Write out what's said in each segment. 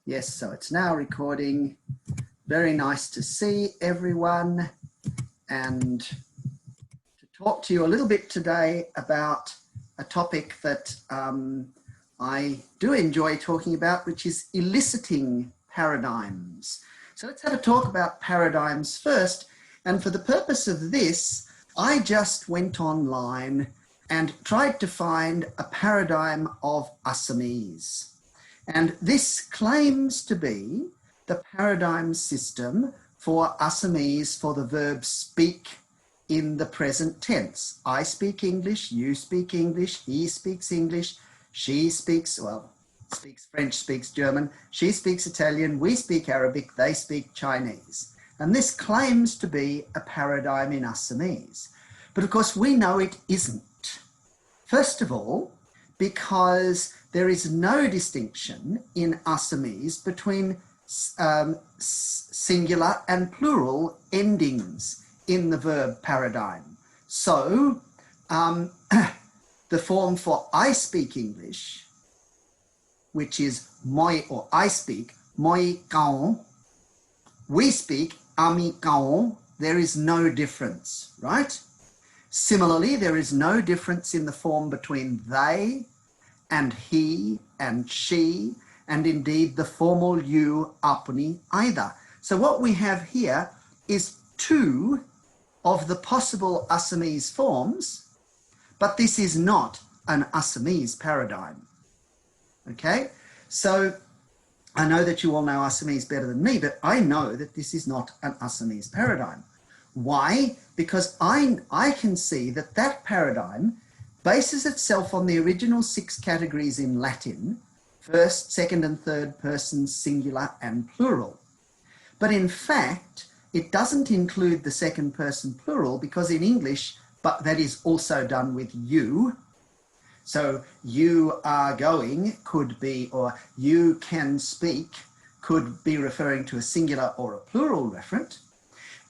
Yes, so it's now recording. Very nice to see everyone and to talk to you a little bit today about a topic that I do enjoy talking about, which is eliciting paradigms. So let's have a talk about paradigms first. And for the purpose of this, I just went online and tried to find a paradigm of Assamese. And this claims to be the paradigm system for Assamese for the verb speak in the present tense. I speak English, you speak English, he speaks English, she speaks, well, speaks French, speaks German, she speaks Italian, we speak Arabic, they speak Chinese. And this claims to be a paradigm in Assamese. But of course, we know it isn't. First of all, because there is no distinction in Assamese between singular and plural endings in the verb paradigm. So the form for I speak English, which is moi, or I speak, moi kaon, we speak ami kaon, there is no difference, right? Similarly, there is no difference in the form between they and he and she, and indeed the formal you, apni, either. So what we have here is two of the possible Assamese forms, but this is not an Assamese paradigm. Okay, so I know that you all know Assamese better than me, but I know that this is not an Assamese paradigm. Why? Because I can see that that paradigm bases itself on the original 6 categories in Latin: first, second and third person, singular and plural. But in fact, it doesn't include the second person plural, because in English, but that is also done with you. So you are going could be, or you can speak could be referring to a singular or a plural referent.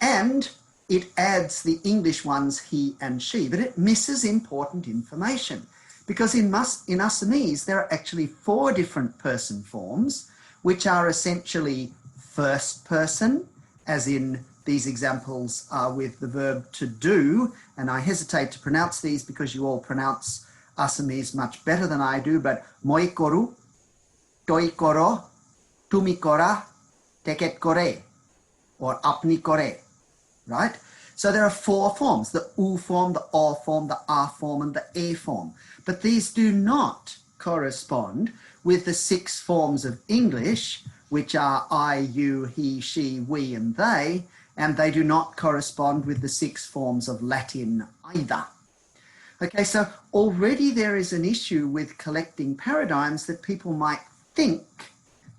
And it adds the English ones he and she, but it misses important information, because in Assamese there are actually 4 different person forms, which are essentially first person, as in these examples are with the verb to do, and I hesitate to pronounce these because you all pronounce Assamese much better than I do, but moikoru, toikoro, tumikora, teket kore, or apni kore. Right? So there are 4 forms: the U form, the O form, the A form, and the E form. But these do not correspond with the 6 forms of English, which are I, you, he, she, we, and they do not correspond with the 6 forms of Latin either. Okay, so already there is an issue with collecting paradigms, that people might think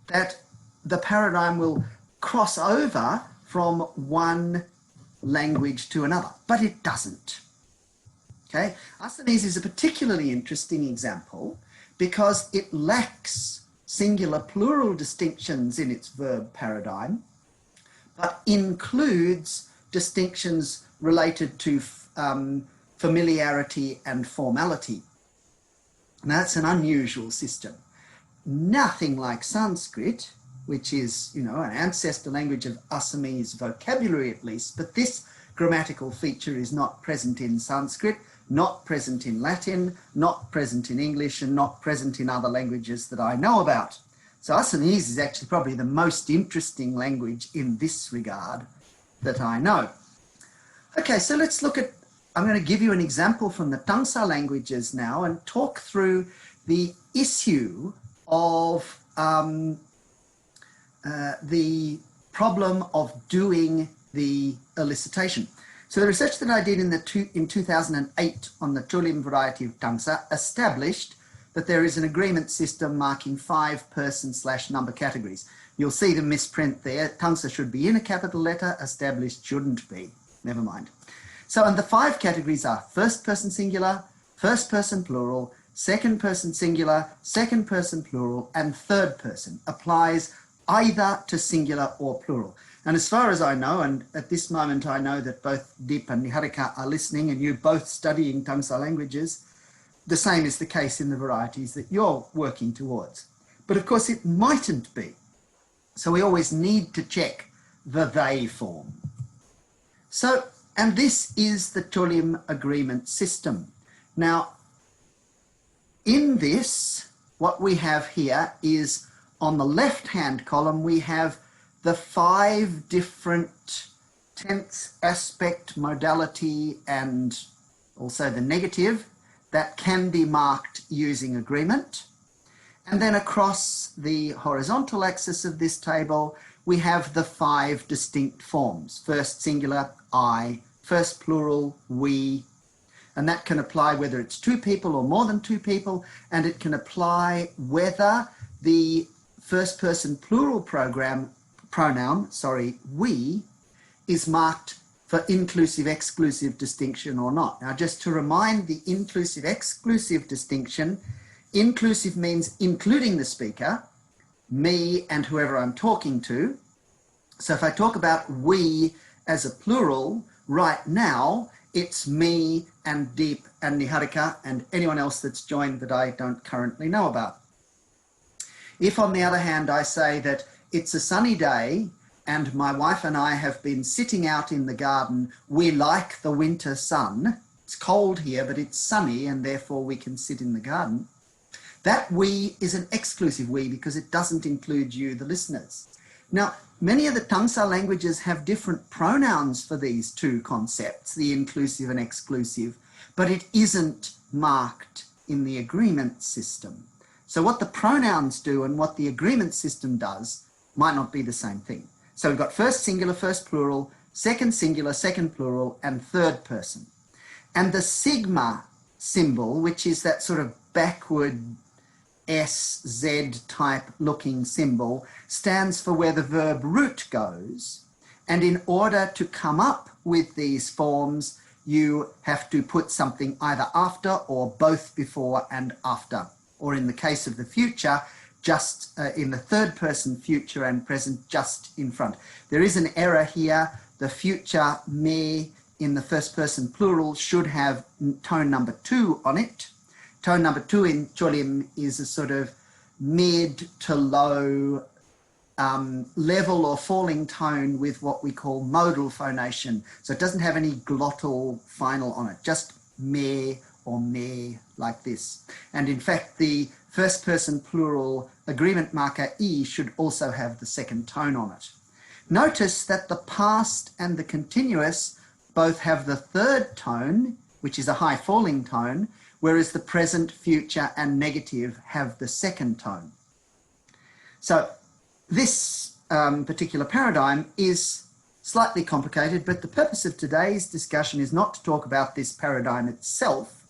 that the paradigm will cross over from one language to another, but it doesn't. Okay, Assamese is a particularly interesting example because it lacks singular plural distinctions in its verb paradigm, but includes distinctions related to familiarity and formality. Now, that's an unusual system. Nothing like Sanskrit, which is, you know, an ancestor language of Assamese vocabulary at least, but this grammatical feature is not present in Sanskrit, not present in Latin, not present in English, and not present in other languages that I know about. So Assamese is actually probably the most interesting language in this regard that I know. Okay, so let's look at, I'm going to give you an example from the Tangsa languages now and talk through the issue of the problem of doing the elicitation. So the research that I did in 2008 on the Trobe variety of Tangsa established that there is an agreement system marking 5 person/number categories. You'll see the misprint there. Tangsa should be in a capital letter, established shouldn't be. Never mind. So, and the 5 categories are first person singular, first person plural, second person singular, second person plural, and third person. Applies either to singular or plural. And as far as I know, and at this moment I know that both Deep and Niharika are listening, and you're both studying Tangsa languages, the same is the case in the varieties that you're working towards. But of course it mightn't be. So we always need to check the they form. So, and this is the Cholim agreement system. Now, in this, what we have here is on the left-hand column, we have the 5 different tense, aspect, modality, and also the negative that can be marked using agreement. And then across the horizontal axis of this table, we have the 5 distinct forms. First singular, I, first plural, we, and that can apply whether it's 2 people or more than 2 people, and it can apply whether the first person plural pronoun, we, is marked for inclusive exclusive distinction or not. Now, just to remind the inclusive exclusive distinction, inclusive means including the speaker, me and whoever I'm talking to. So if I talk about we as a plural, right now, it's me and Deep and Niharika and anyone else that's joined that I don't currently know about. If, on the other hand, I say that it's a sunny day and my wife and I have been sitting out in the garden, we like the winter sun, it's cold here, but it's sunny and therefore we can sit in the garden, that we is an exclusive we because it doesn't include you, the listeners. Now, many of the Tangsa languages have different pronouns for these 2 concepts, the inclusive and exclusive, but it isn't marked in the agreement system. So what the pronouns do and what the agreement system does might not be the same thing. So we've got first singular, first plural, second singular, second plural, and third person. And the sigma symbol, which is that sort of backward SZ type looking symbol, stands for where the verb root goes. And in order to come up with these forms, you have to put something either after or both before and after. Or in the case of the future, just in the third person future and present just in front. There is an error here. The future me in the first person plural should have tone number 2 on it. Tone number 2 in Cholim is a sort of mid to low level or falling tone with what we call modal phonation. So it doesn't have any glottal final on it, just me or me like this. And in fact, the first person plural agreement marker E should also have the second tone on it. Notice that the past and the continuous both have the third tone, which is a high falling tone, whereas the present, future, and negative have the second tone. So this particular paradigm is slightly complicated, but the purpose of today's discussion is not to talk about this paradigm itself,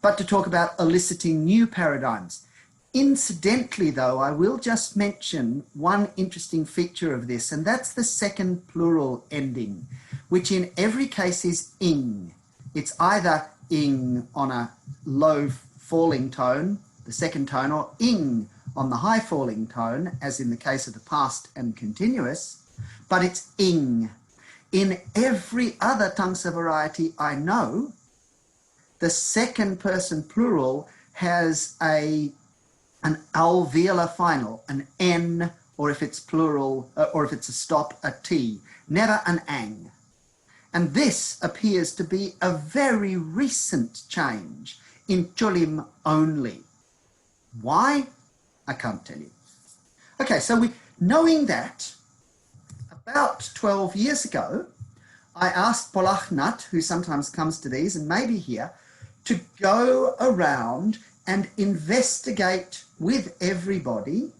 but to talk about eliciting new paradigms. Incidentally, though, I will just mention one interesting feature of this, and that's the second plural ending, which in every case is ing. It's either ing on a low falling tone, the second tone, or ing on the high falling tone, as in the case of the past and continuous, but it's ing. In every other Tangsa variety I know, the second person plural has an alveolar final, an N, or if it's plural, or if it's a stop, a T, never an ang. And this appears to be a very recent change in Cholim only. Why? I can't tell you. Okay, so knowing that, about 12 years ago, I asked Polachnat, who sometimes comes to these and may be here, to go around and investigate with everybody,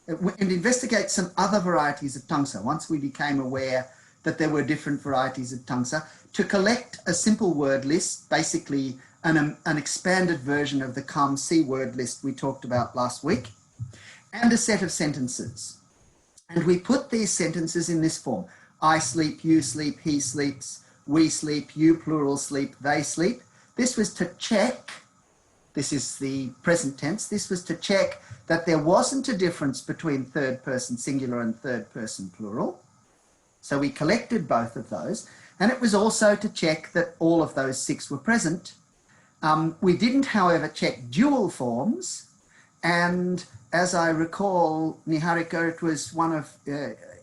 and investigate some other varieties of Tangsa, once we became aware that there were different varieties of Tangsa, to collect a simple word list, basically an expanded version of the Kamsi word list we talked about last week, and a set of sentences. And we put these sentences in this form: I sleep, you sleep, he sleeps, we sleep, you plural sleep, they sleep. This was to check, this is the present tense, this was to check that there wasn't a difference between third person singular and third person plural. So we collected both of those, and it was also to check that all of those 6 were present. We didn't, however, check dual forms, and as I recall, Niharika, it was one of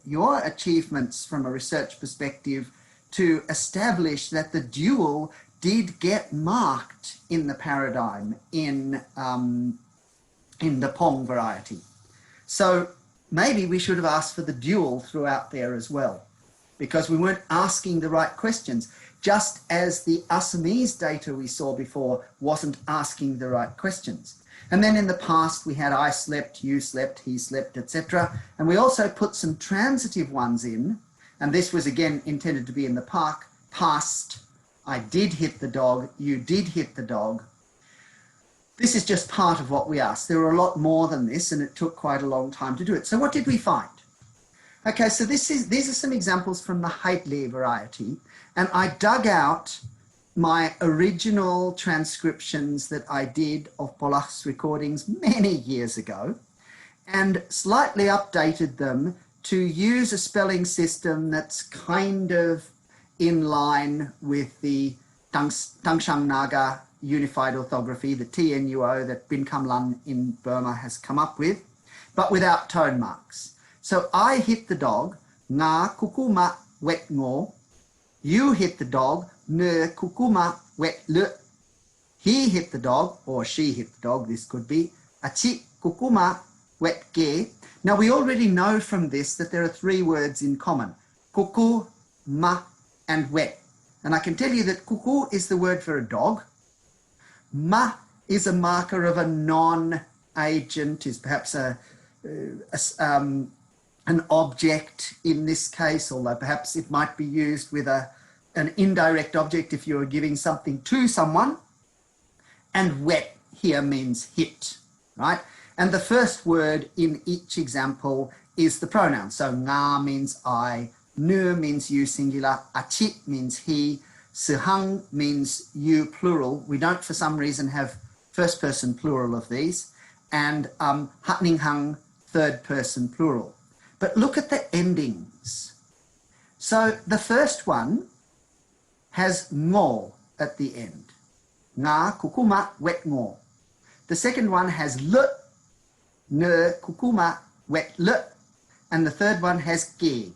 your achievements from a research perspective to establish that the dual did get marked in the paradigm in the Pong variety. So maybe we should have asked for the dual throughout there as well, because we weren't asking the right questions, just as the Assamese data we saw before wasn't asking the right questions. And then in the past, we had I slept, you slept, he slept, etc. And we also put some transitive ones in, and this was again intended to be in the past. I did hit the dog, you did hit the dog. This is just part of what we asked. There were a lot more than this, and it took quite a long time to do it. So what did we find? Okay, so these are some examples from the Haidley variety, and I dug out my original transcriptions that I did of Polach's recordings many years ago and slightly updated them to use a spelling system that's kind of in line with the Tangsa Naga unified orthography, the TNUO that Bin Kam Lan in Burma has come up with, but without tone marks. So I hit the dog, nga kukuma wet ngo. You hit the dog, ne kukuma wet le. He hit the dog, or she hit the dog, this could be, achi kukuma wet ge. Now we already know from this that there are three words in common, kuku, ma, and wet. And I can tell you that kuku is the word for a dog. Ma is a marker of a non-agent, is perhaps an object in this case, although perhaps it might be used with an indirect object if you're giving something to someone. And wet here means hit, right? And the first word in each example is the pronoun. So nga means I, nu means you singular, achit means he, sihang means you plural. We don't for some reason have first person plural of these, and hatninghang third person plural. But look at the endings. So the first one has ngo at the end. Nga kukuma wet ngo. The second one has le, ne kukuma wet le. And the third one has ge,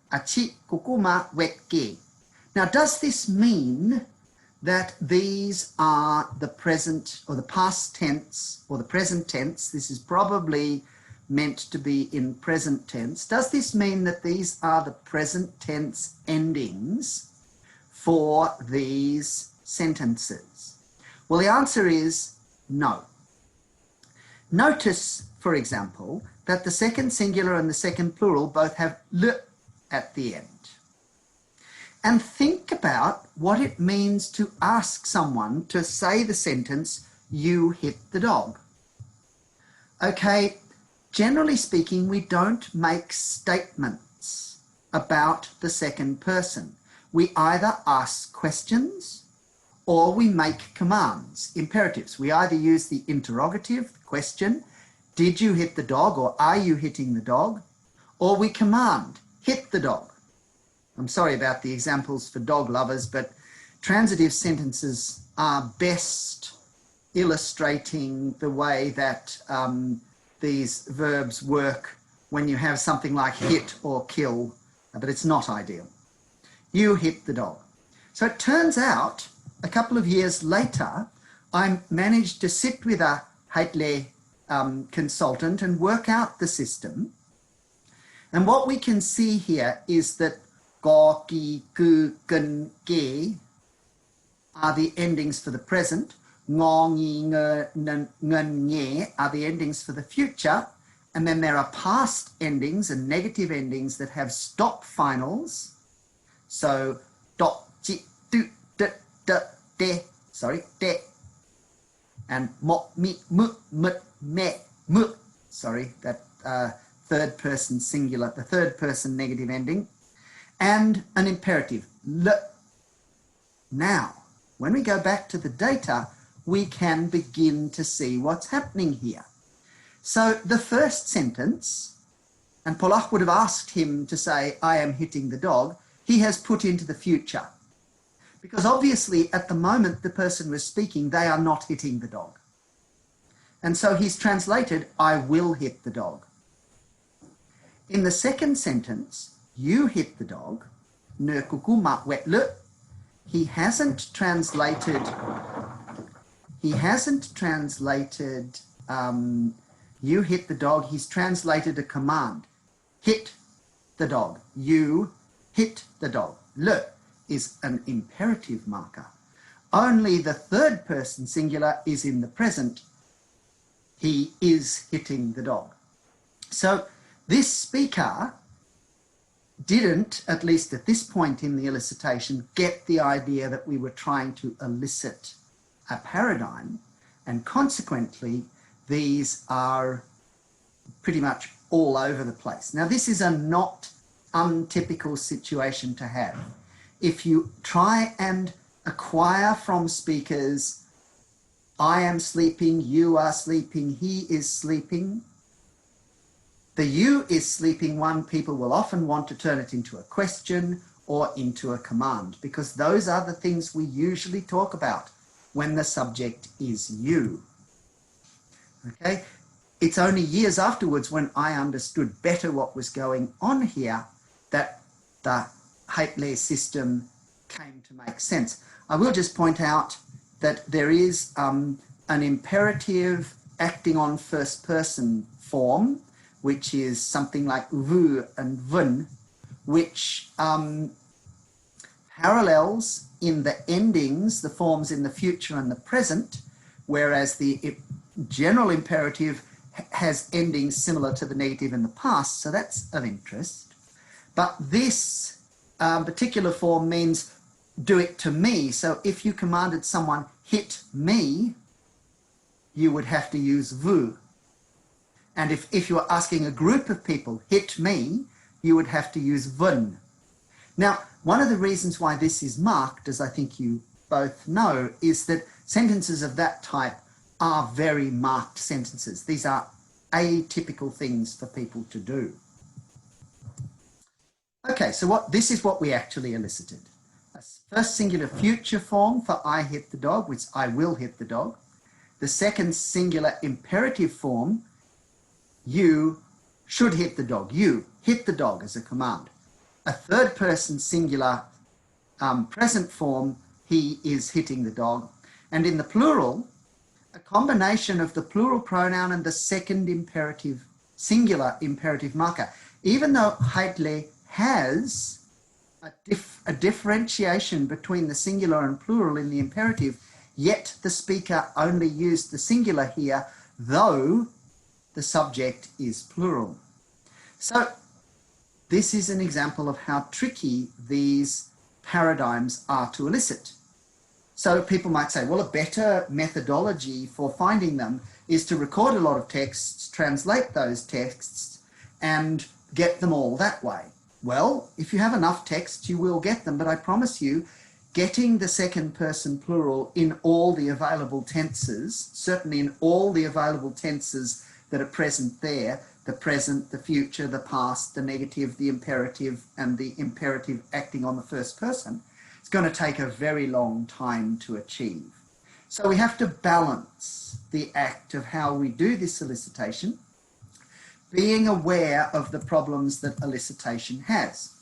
achi kukuma wet ge. Now, does this mean that these are the present or the past tense or the present tense? This is probably meant to be in present tense. Does this mean that these are the present tense endings for these sentences? Well, the answer is no. Notice, for example, that the second singular and the second plural both have le at the end. And think about what it means to ask someone to say the sentence, you hit the dog. Okay, generally speaking, we don't make statements about the second person. We either ask questions or we make commands, imperatives. We either use the interrogative, the question, did you hit the dog, or are you hitting the dog? Or we command, hit the dog. I'm sorry about the examples for dog lovers, but transitive sentences are best illustrating the way that these verbs work when you have something like hit or kill, but it's not ideal. You hit the dog. So it turns out, a couple of years later, I managed to sit with a Haidley consultant and work out the system. And what we can see here is that go, ki, ku, gun, ge are the endings for the present. Ngo, ngi, nge, ngun, nye are the endings for the future. And then there are past endings and negative endings that have stop finals. So, do, chi, tu, de, de. And mo, mi, mu, mut, me, mu. Sorry, that third person singular, the third person negative ending. And an imperative, le. Now, when we go back to the data, we can begin to see what's happening here. So the first sentence, and Polach would have asked him to say, I am hitting the dog, he has put into the future. Because obviously at the moment the person was speaking, they are not hitting the dog. And so he's translated, I will hit the dog. In the second sentence, you hit the dog, nö kuku ma wet le, he hasn't translated you hit the dog, he's translated a command. Hit the dog. You hit the dog. Le is an imperative marker. Only the third person singular is in the present. He is hitting the dog. So this speaker didn't, at least at this point in the elicitation, get the idea that we were trying to elicit a paradigm, and consequently these are pretty much all over the place. Now this is a not untypical situation to have. If you try and acquire from speakers, I am sleeping, you are sleeping, he is sleeping, the you is sleeping one, people will often want to turn it into a question or into a command, because those are the things we usually talk about when the subject is you. Okay? It's only years afterwards, when I understood better what was going on here, that the Haidley system came to make sense. I will just point out that there is an imperative acting on first person form, which is something like vu and vun, which parallels in the endings, the forms in the future and the present, whereas the general imperative has endings similar to the negative in the past, so that's of interest. But this particular form means do it to me. So if you commanded someone hit me, you would have to use vu. And if you were asking a group of people hit me, you would have to use vun. Now, one of the reasons why this is marked, as I think you both know, is that sentences of that type are very marked sentences. These are atypical things for people to do. Okay, so this is what we actually elicited. A first singular future form for I hit the dog, which I will hit the dog. The second singular imperative form, you should hit the dog. You hit the dog as a command. A third person singular present form, he is hitting the dog. And in the plural, a combination of the plural pronoun and the second imperative, singular imperative marker. Even though Haidley has a differentiation between the singular and plural in the imperative, yet the speaker only used the singular here, though the subject is plural. So this is an example of how tricky these paradigms are to elicit. So people might say, well, a better methodology for finding them is to record a lot of texts, translate those texts, and get them all that way. Well, if you have enough text, you will get them, but I promise you, getting the second person plural in all the available tenses, certainly in all the available tenses that are present there, the present, the future, the past, the negative, the imperative, and the imperative acting on the first person, it's going to take a very long time to achieve. So we have to balance the act of how we do this elicitation, being aware of the problems that elicitation has.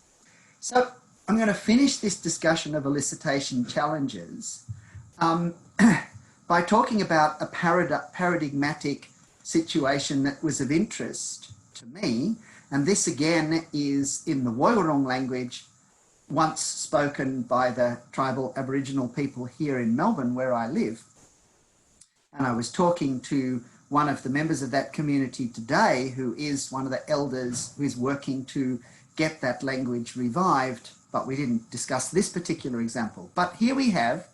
So I'm going to finish this discussion of elicitation challenges by talking about a paradigmatic situation that was of interest to me, and this again is in the Woiwurrung language, once spoken by the tribal Aboriginal people here in Melbourne, where I live. And I was talking to one of the members of that community today, who is one of the elders who is working to get that language revived, but we didn't discuss this particular example. But here we have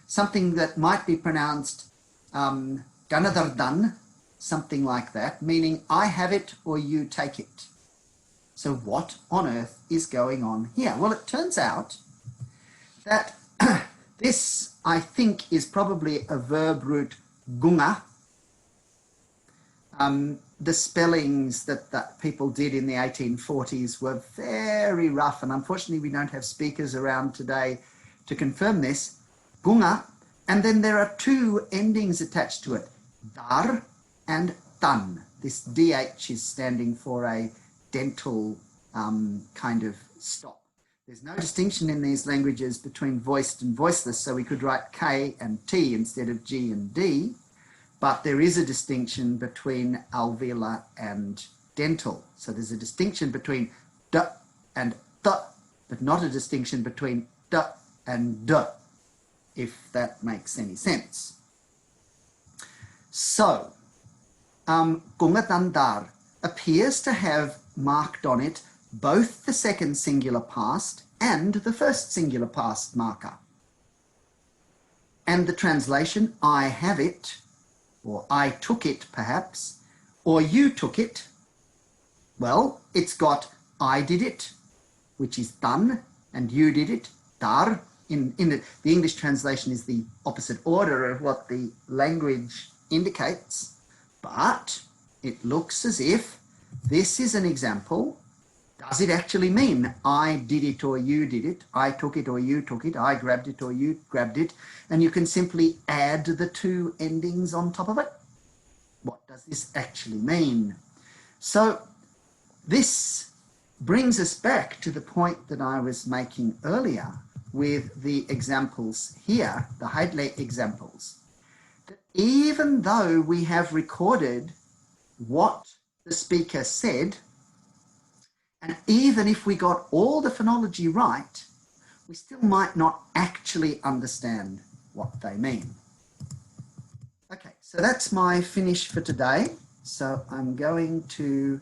something that might be pronounced Ganadardan, something like that, meaning I have it or you take it. So what on earth is going on here? Well, it turns out that this, I think, is probably a verb root gunga. The spellings that people did in the 1840s were very rough, and unfortunately we don't have speakers around today to confirm this. Gunga, and then there are two endings attached to it, dar and dun. This DH is standing for a dental kind of stop. There's no distinction in these languages between voiced and voiceless, so we could write K and T instead of G and D, but there is a distinction between alveolar and dental. So there's a distinction between D and Th, but not a distinction between D and D, if that makes any sense. So, Gungatandar appears to have marked on it both the second singular past and the first singular past marker. And the translation, I have it, or I took it perhaps, or you took it, well, it's got I did it, which is done, and you did it, dar. The English translation is the opposite order of what the language indicates, but it looks as if this is an example. Does it actually mean I did it or you did it, I took it or you took it, I grabbed it or you grabbed it, and you can simply add the two endings on top of it? What does this actually mean? So this brings us back to the point that I was making earlier with the examples here, the Haidley examples, that even though we have recorded what the speaker said, and even if we got all the phonology right, we still might not actually understand what they mean. Okay, so that's my finish for today. So I'm going to